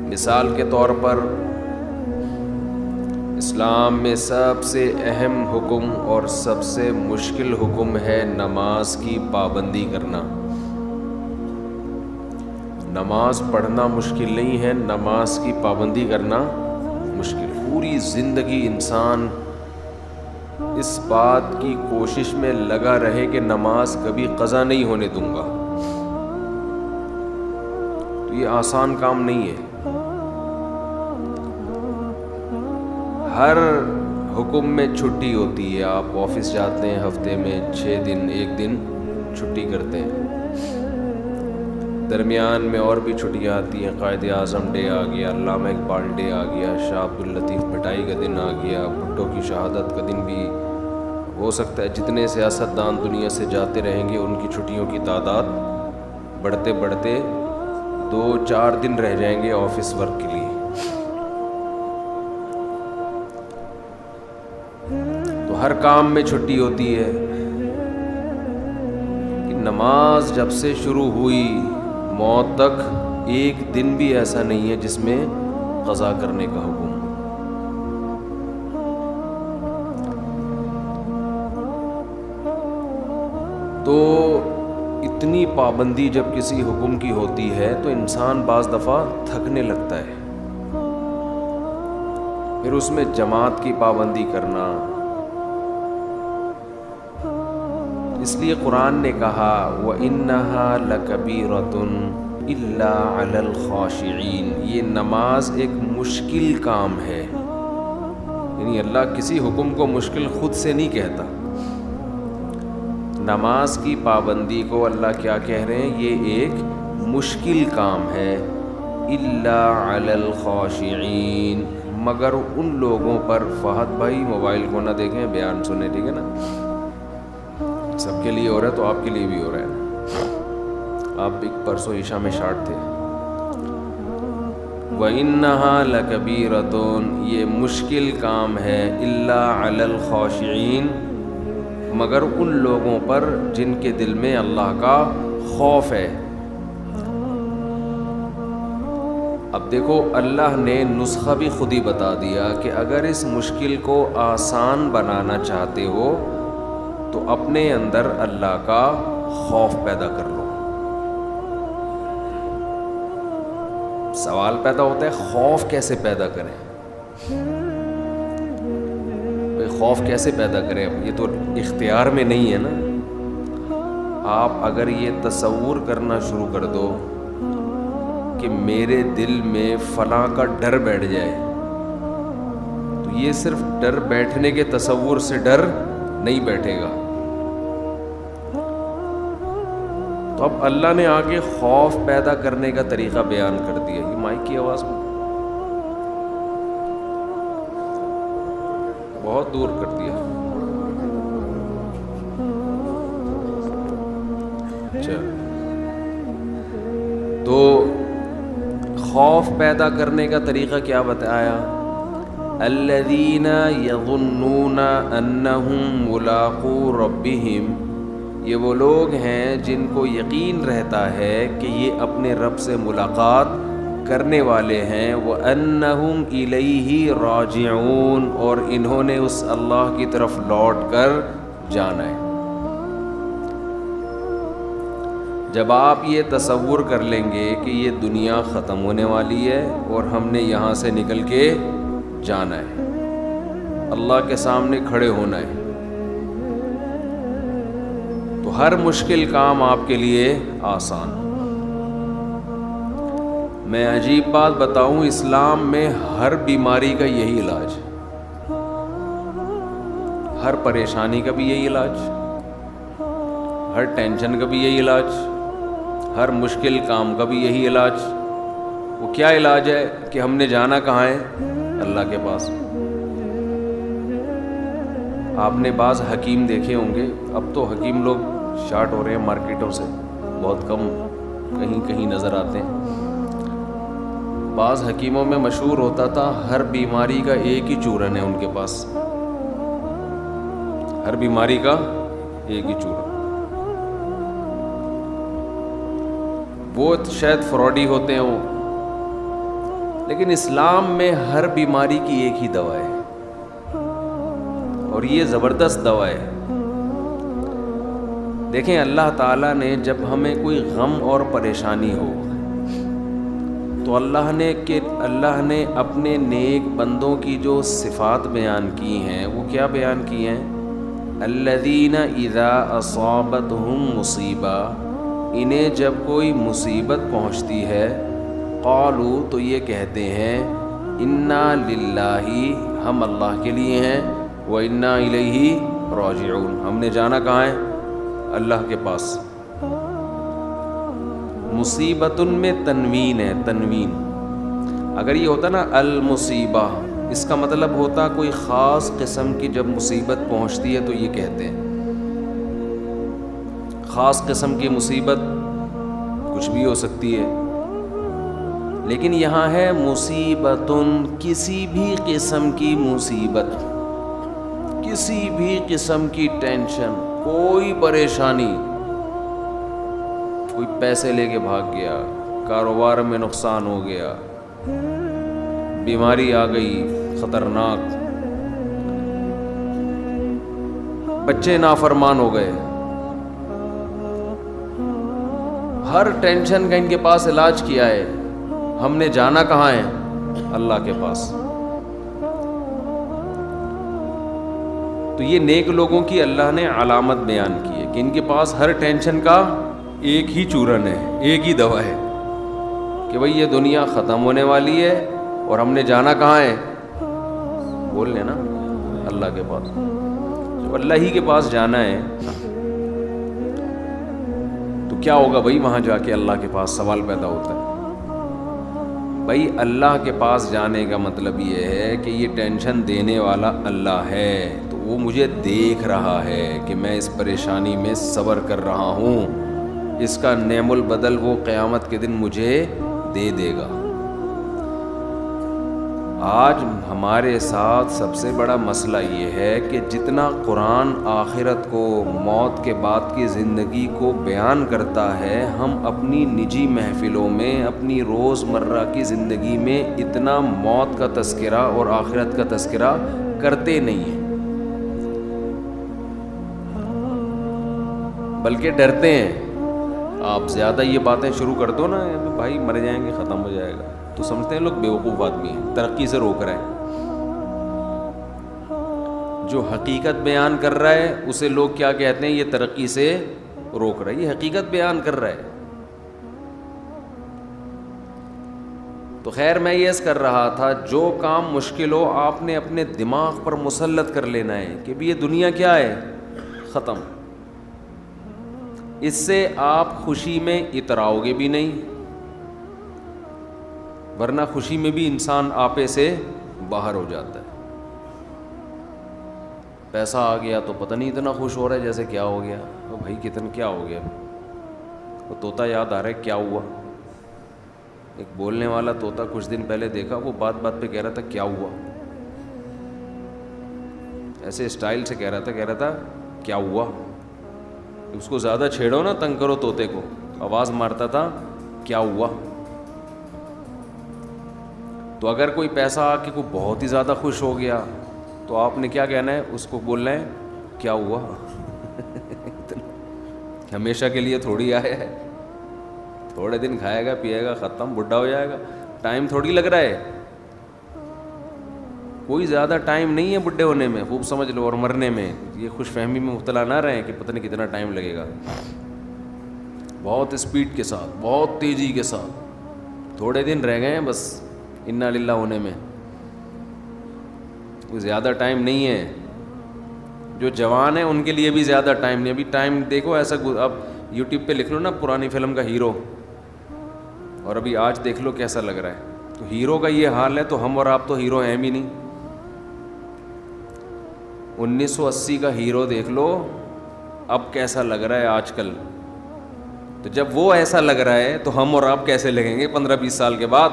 مثال کے طور پر اسلام میں سب سے اہم حکم اور سب سے مشکل حکم ہے نماز کی پابندی کرنا۔ نماز پڑھنا مشکل نہیں ہے، نماز کی پابندی کرنا مشکل۔ پوری زندگی انسان اس بات کی کوشش میں لگا رہے کہ نماز کبھی قضا نہیں ہونے دوں گا، تو یہ آسان کام نہیں ہے۔ ہر حکم میں چھٹی ہوتی ہے، آپ آفس جاتے ہیں ہفتے میں 6 دن 1 دن چھٹی کرتے ہیں، درمیان میں اور بھی چھٹیاں آتی ہیں، قائد اعظم ڈے آ گیا، علامہ اقبال ڈے آ گیا، شاہ عبداللطیف بھٹائی کا دن آ گیا، بھٹو کی شہادت کا دن بھی ہو سکتا ہے۔ جتنے سیاستدان دنیا سے جاتے رہیں گے ان کی چھٹیوں کی تعداد بڑھتے بڑھتے 2-4 دن رہ جائیں گے آفس ورک کے لیے۔ تو ہر کام میں چھٹی ہوتی ہے، کہ نماز جب سے شروع ہوئی موت تک ایک دن بھی ایسا نہیں ہے جس میں قضا کرنے کا حکم۔ تو اتنی پابندی جب کسی حکم کی ہوتی ہے تو انسان بعض دفعہ تھکنے لگتا ہے، پھر اس میں جماعت کی پابندی کرنا۔ اس لیے قرآن نے کہا وَإِنَّهَا لَكَبِيرَةٌ إِلَّا عَلَى الْخَاشِعِينَ، یہ نماز ایک مشکل کام ہے۔ یعنی اللہ کسی حکم کو مشکل خود سے نہیں کہتا، نماز کی پابندی کو اللہ کیا کہہ رہے ہیں؟ یہ ایک مشکل کام ہے۔ إِلَّا عَلَى الْخَاشِعِينَ، مگر ان لوگوں پر، فہد بھائی موبائل کو نہ دیکھیں، بیان سنیں، ٹھیک ہے نا؟ سب کے لیے ہو رہا ہے تو آپ کے لیے بھی ہو رہا ہے۔ آپ ایک پرسوں عشاء میں شارٹ تھے۔ وَإِنَّهَا لَكَبِيرَةٌ، یہ مشکل کام ہے، إِلَّا عَلَى الْخَاشِعِينَ، مگر ان لوگوں پر جن کے دل میں اللہ کا خوف ہے۔ اب دیکھو اللہ نے نسخہ بھی خود ہی بتا دیا کہ اگر اس مشکل کو آسان بنانا چاہتے ہو تو اپنے اندر اللہ کا خوف پیدا کر لو۔ سوال پیدا ہوتا ہے خوف کیسے پیدا کریں؟ خوف کیسے پیدا کریں؟ یہ تو اختیار میں نہیں ہے نا۔ آپ اگر یہ تصور کرنا شروع کر دو کہ میرے دل میں فلاں کا ڈر بیٹھ جائے، تو یہ صرف ڈر بیٹھنے کے تصور سے ڈر نہیں بیٹھے گا۔ تو اب اللہ نے آگے خوف پیدا کرنے کا طریقہ بیان کر دیا۔ یہ مائک کی آواز میں بہت دور کر دیا۔ اچھا، تو خوف پیدا کرنے کا طریقہ کیا بتایا؟ الذین یظنون انہم ملاقو ربہم، یہ وہ لوگ ہیں جن کو یقین رہتا ہے کہ یہ اپنے رب سے ملاقات کرنے والے ہیں، وَأَنَّهُمْ إِلَيْهِ رَاجِعُونَ، اور انہوں نے اس اللہ کی طرف لوٹ کر جانا ہے۔ جب آپ یہ تصور کر لیں گے کہ یہ دنیا ختم ہونے والی ہے اور ہم نے یہاں سے نکل کے جانا ہے، اللہ کے سامنے کھڑے ہونا ہے، تو ہر مشکل کام آپ کے لیے آسان۔ میں عجیب بات بتاؤں، اسلام میں ہر بیماری کا یہی علاج، ہر پریشانی کا بھی یہی علاج، ہر ٹینشن کا بھی یہی علاج، ہر مشکل کام کا بھی یہی علاج۔ وہ کیا علاج ہے کہ ہم نے جانا کہاں ہے؟ اللہ کے پاس۔ آپ نے بعض حکیم دیکھے ہوں گے، اب تو حکیم لوگ شارٹ ہو رہے ہیں مارکیٹوں سے، بہت کم کہیں کہیں نظر آتے ہیں۔ بعض حکیموں میں مشہور ہوتا تھا ہر بیماری کا ایک ہی چورن ہے ان کے پاس، ہر بیماری کا ایک ہی چورن۔ وہ شاید فراڈی ہوتے ہوں، لیکن اسلام میں ہر بیماری کی ایک ہی دوا ہے، اور یہ زبردست دوا ہے۔ دیکھیں اللہ تعالیٰ نے جب ہمیں کوئی غم اور پریشانی ہو تو اللہ نے اپنے نیک بندوں کی جو صفات بیان کی ہیں وہ کیا بیان کی ہیں؟ الذین اذا اصابتہم مصیبہ، انہیں جب کوئی مصیبت پہنچتی ہے، قالوا تو یہ کہتے ہیں، انا للہ، ہم اللہ کے لیے ہیں، و انا الیہ راجعون، ہم نے جانا کہاں ہے؟ اللہ کے پاس۔ مصیبتن میں تنوین ہے، تنوین۔ اگر یہ ہوتا نا المصیبہ، اس کا مطلب ہوتا کوئی خاص قسم کی جب مصیبت پہنچتی ہے تو یہ کہتے ہیں۔ خاص قسم کی مصیبت کچھ بھی ہو سکتی ہے، لیکن یہاں ہے مصیبتن، کسی بھی قسم کی مصیبت، کسی بھی قسم کی ٹینشن، کوئی پریشانی، کوئی پیسے لے کے بھاگ گیا، کاروبار میں نقصان ہو گیا، بیماری آ گئی خطرناک، بچے نافرمان ہو گئے، ہر ٹینشن کا ان کے پاس علاج کیا ہے، ہم نے جانا کہاں ہے؟ اللہ کے پاس۔ تو یہ نیک لوگوں کی اللہ نے علامت بیان کی ہے کہ ان کے پاس ہر ٹینشن کا ایک ہی چورن ہے، ایک ہی دوا ہے کہ بھئی یہ دنیا ختم ہونے والی ہے اور ہم نے جانا کہاں ہے؟ بول لینا اللہ کے پاس۔ جب اللہ ہی کے پاس جانا ہے تو کیا ہوگا بھئی؟ وہاں جا کے اللہ کے پاس سوال پیدا ہوتا ہے، بھئی اللہ کے پاس جانے کا مطلب یہ ہے کہ یہ ٹینشن دینے والا اللہ ہے، تو وہ مجھے دیکھ رہا ہے کہ میں اس پریشانی میں صبر کر رہا ہوں، اس کا نعم البدل وہ قیامت کے دن مجھے دے دے گا۔ آج ہمارے ساتھ سب سے بڑا مسئلہ یہ ہے کہ جتنا قرآن آخرت کو، موت کے بعد کی زندگی کو بیان کرتا ہے، ہم اپنی نجی محفلوں میں، اپنی روز مرہ کی زندگی میں اتنا موت کا تذکرہ اور آخرت کا تذکرہ کرتے نہیں ہیں، بلکہ ڈرتے ہیں۔ آپ زیادہ یہ باتیں شروع کر دو نا، بھائی مر جائیں گے، ختم ہو جائے گا، تو سمجھتے ہیں لوگ بیوقوف آدمی ہیں، ترقی سے روک رہے ہیں۔ جو حقیقت بیان کر رہا ہے اسے لوگ کیا کہتے ہیں؟ یہ ترقی سے روک رہا ہے، یہ حقیقت بیان کر رہا ہے۔ تو خیر میں یہ کر رہا تھا، جو کام مشکل ہو آپ نے اپنے دماغ پر مسلط کر لینا ہے کہ بھی یہ دنیا کیا ہے؟ ختم۔ اس سے آپ خوشی میں اتراؤ گے بھی نہیں، ورنہ خوشی میں بھی انسان آپے سے باہر ہو جاتا ہے۔ پیسہ آ گیا تو پتہ نہیں اتنا خوش ہو رہا ہے جیسے کیا ہو گیا، بھائی کتنا کیا ہو گیا، وہ طوطا یاد آ رہا ہے کیا ہوا؟ ایک بولنے والا طوطا کچھ دن پہلے دیکھا، وہ بات بات پہ کہہ رہا تھا کیا ہوا، ایسے اسٹائل سے کہہ رہا تھا کیا ہوا۔ اس کو زیادہ چھیڑو نا، تنگ کرو طوطے کو، آواز مارتا تھا کیا ہوا۔ تو اگر کوئی پیسہ آ کے کوئی بہت ہی زیادہ خوش ہو گیا تو آپ نے کیا کہنا ہے؟ اس کو بولنا ہے کیا ہوا۔ ہمیشہ کے لیے تھوڑی آیا ہے، تھوڑے دن کھائے گا پیے گا ختم، بڈھا ہو جائے گا، ٹائم تھوڑی لگ رہا ہے، کوئی زیادہ ٹائم نہیں ہے بڈھے ہونے میں، خوب سمجھ لو، اور مرنے میں یہ خوش فہمی میں مبتلا نہ رہیں کہ پتہ نہیں کتنا ٹائم لگے گا۔ بہت اسپیڈ کے ساتھ، بہت تیزی کے ساتھ، تھوڑے دن رہ گئے ہیں بس انا للہ ہونے میں، کوئی زیادہ ٹائم نہیں ہے۔ جو جوان ہیں ان کے لیے بھی زیادہ ٹائم نہیں، ابھی ٹائم دیکھو ایسا، اب یوٹیوب پہ لکھ لو نا پرانی فلم کا ہیرو، اور ابھی آج دیکھ لو کیسا لگ رہا ہے۔ تو ہیرو کا یہ حال ہے تو ہم اور آپ تو ہیرو ہیں بھی نہیں۔ 1980 کا ہیرو دیکھ لو اب کیسا لگ رہا ہے آج کل، تو جب وہ ایسا لگ رہا ہے تو ہم اور آپ کیسے لگیں گے 15-20 سال کے بعد؟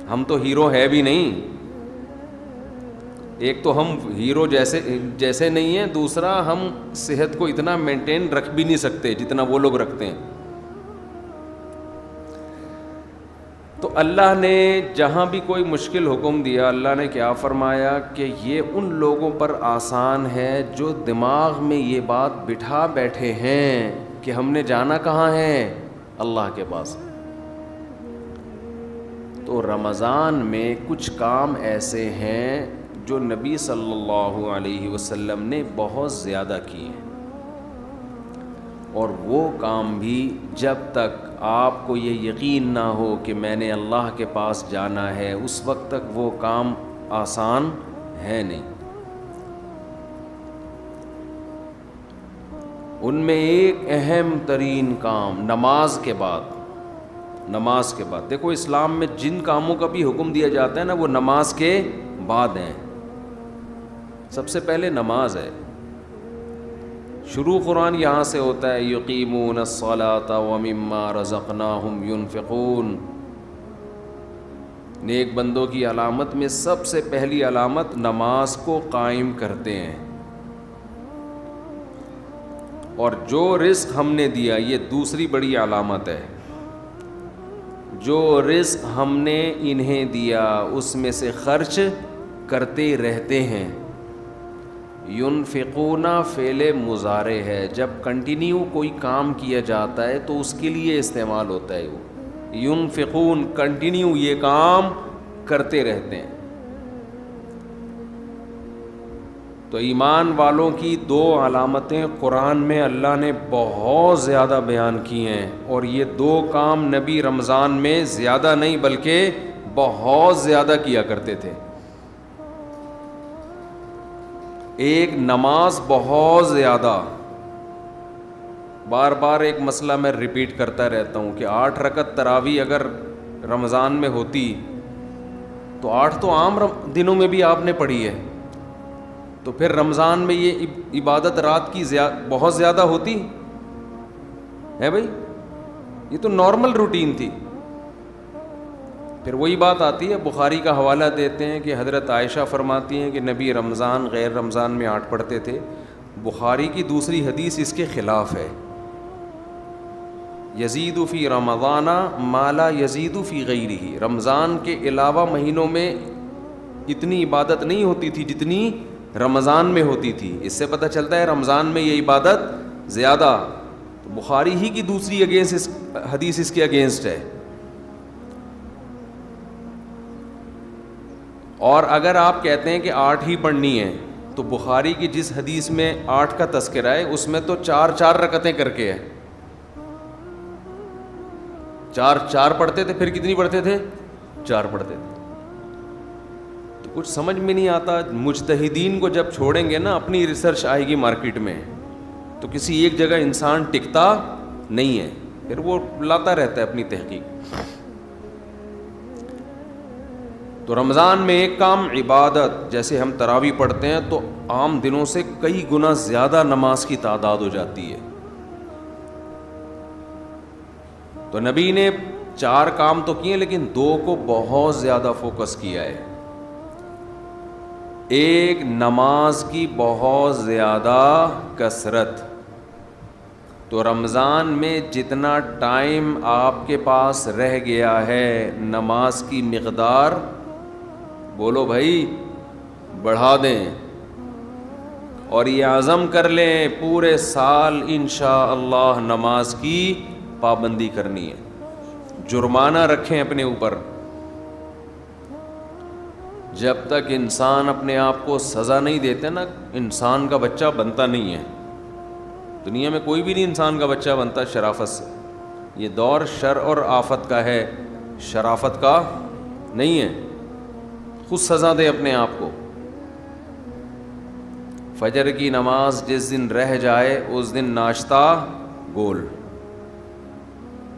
ہم تو ہیرو ہے بھی نہیں، ایک تو ہم ہیرو جیسے نہیں ہیں، دوسرا ہم صحت کو اتنا مینٹین رکھ بھی نہیں سکتے جتنا وہ لوگ رکھتے ہیں۔ تو اللہ نے جہاں بھی کوئی مشکل حکم دیا، اللہ نے کیا فرمایا کہ یہ ان لوگوں پر آسان ہے جو دماغ میں یہ بات بٹھا بیٹھے ہیں کہ ہم نے جانا کہاں ہے، اللہ کے پاس۔ تو رمضان میں کچھ کام ایسے ہیں جو نبی صلی اللہ علیہ وسلم نے بہت زیادہ کیے ہیں، اور وہ کام بھی جب تک آپ کو یہ یقین نہ ہو کہ میں نے اللہ کے پاس جانا ہے، اس وقت تک وہ کام آسان ہے نہیں۔ ان میں ایک اہم ترین کام نماز کے بعد دیکھو اسلام میں جن کاموں کا بھی حکم دیا جاتا ہے نا، وہ نماز کے بعد ہیں۔ سب سے پہلے نماز ہے، شروع قرآن یہاں سے ہوتا ہے، یقیمون الصلاۃ ومما رزقناہم ینفقون۔ نیک بندوں کی علامت میں سب سے پہلی علامت نماز کو قائم کرتے ہیں، اور جو رزق ہم نے دیا یہ دوسری بڑی علامت ہے، جو رزق ہم نے انہیں دیا اس میں سے خرچ کرتے رہتے ہیں۔ ینفقون فعل مضارع ہے، جب کنٹینیو کوئی کام کیا جاتا ہے تو اس کے لیے استعمال ہوتا ہے، وہ ینفقون کنٹینیو یہ کام کرتے رہتے ہیں۔ تو ایمان والوں کی دو علامتیں قرآن میں اللہ نے بہت زیادہ بیان کی ہیں، اور یہ دو کام نبی رمضان میں زیادہ نہیں بلکہ بہت زیادہ کیا کرتے تھے۔ ایک نماز بہت زیادہ، بار بار ایک مسئلہ میں ریپیٹ کرتا رہتا ہوں کہ 8 رکعت تراویح اگر رمضان میں ہوتی تو 8 تو عام دنوں میں بھی آپ نے پڑھی ہے، تو پھر رمضان میں یہ عبادت رات کی بہت زیادہ ہوتی ہے بھائی، یہ تو نارمل روٹین تھی۔ پھر وہی بات آتی ہے، بخاری کا حوالہ دیتے ہیں کہ حضرت عائشہ فرماتی ہیں کہ نبی رمضان غیر رمضان میں 8 پڑھتے تھے۔ بخاری کی دوسری حدیث اس کے خلاف ہے، یزید فی رمضان ما لا یزید فی غیرہ، رمضان کے علاوہ مہینوں میں اتنی عبادت نہیں ہوتی تھی جتنی رمضان میں ہوتی تھی۔ اس سے پتہ چلتا ہے رمضان میں یہ عبادت زیادہ، تو بخاری ہی کی دوسری حدیث اس کے اگینسٹ ہے۔ اور اگر آپ کہتے ہیں کہ 8 ہی پڑھنی ہے تو بخاری کی جس حدیث میں 8 کا تذکرہ ہے اس میں تو 4 رکعتیں کر کے ہے، 4 پڑھتے تھے، پھر کتنی پڑھتے تھے؟ 4 پڑھتے تھے۔ تو کچھ سمجھ میں نہیں آتا، مجتہدین کو جب چھوڑیں گے نا، اپنی ریسرچ آئے گی مارکیٹ میں، تو کسی ایک جگہ انسان ٹکتا نہیں ہے، پھر وہ لاتا رہتا ہے اپنی تحقیق۔ تو رمضان میں ایک کام عبادت، جیسے ہم تراویح پڑھتے ہیں تو عام دنوں سے کئی گنا زیادہ نماز کی تعداد ہو جاتی ہے۔ تو نبی نے 4 کام تو کیے لیکن 2 کو بہت زیادہ فوکس کیا ہے۔ ایک نماز کی بہت زیادہ کثرت، تو رمضان میں جتنا ٹائم آپ کے پاس رہ گیا ہے نماز کی مقدار بولو بھائی بڑھا دیں، اور یہ عزم کر لیں پورے سال انشاءاللہ نماز کی پابندی کرنی ہے، جرمانہ رکھیں اپنے اوپر۔ جب تک انسان اپنے آپ کو سزا نہیں دیتے نا، انسان کا بچہ بنتا نہیں ہے۔ دنیا میں کوئی بھی نہیں انسان کا بچہ بنتا شرافت سے، یہ دور شر اور آفت کا ہے، شرافت کا نہیں ہے۔ خود سزا دے اپنے آپ کو۔ فجر کی نماز جس دن رہ جائے اس دن ناشتہ گول،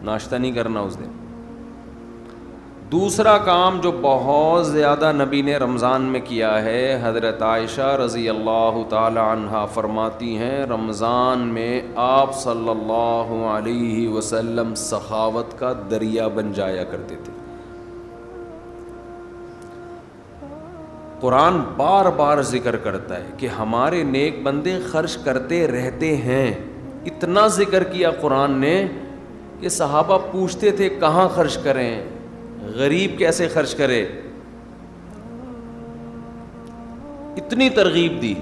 ناشتہ نہیں کرنا اس دن۔ دوسرا کام جو بہت زیادہ نبی نے رمضان میں کیا ہے، حضرت عائشہ رضی اللہ تعالی عنہا فرماتی ہیں رمضان میں آپ صلی اللہ علیہ وسلم سخاوت کا دریا بن جایا کرتے تھے۔ قرآن بار بار ذکر کرتا ہے کہ ہمارے نیک بندے خرچ کرتے رہتے ہیں۔ اتنا ذکر کیا قرآن نے کہ صحابہ پوچھتے تھے کہاں خرچ کریں، غریب کیسے خرچ کرے، اتنی ترغیب دی.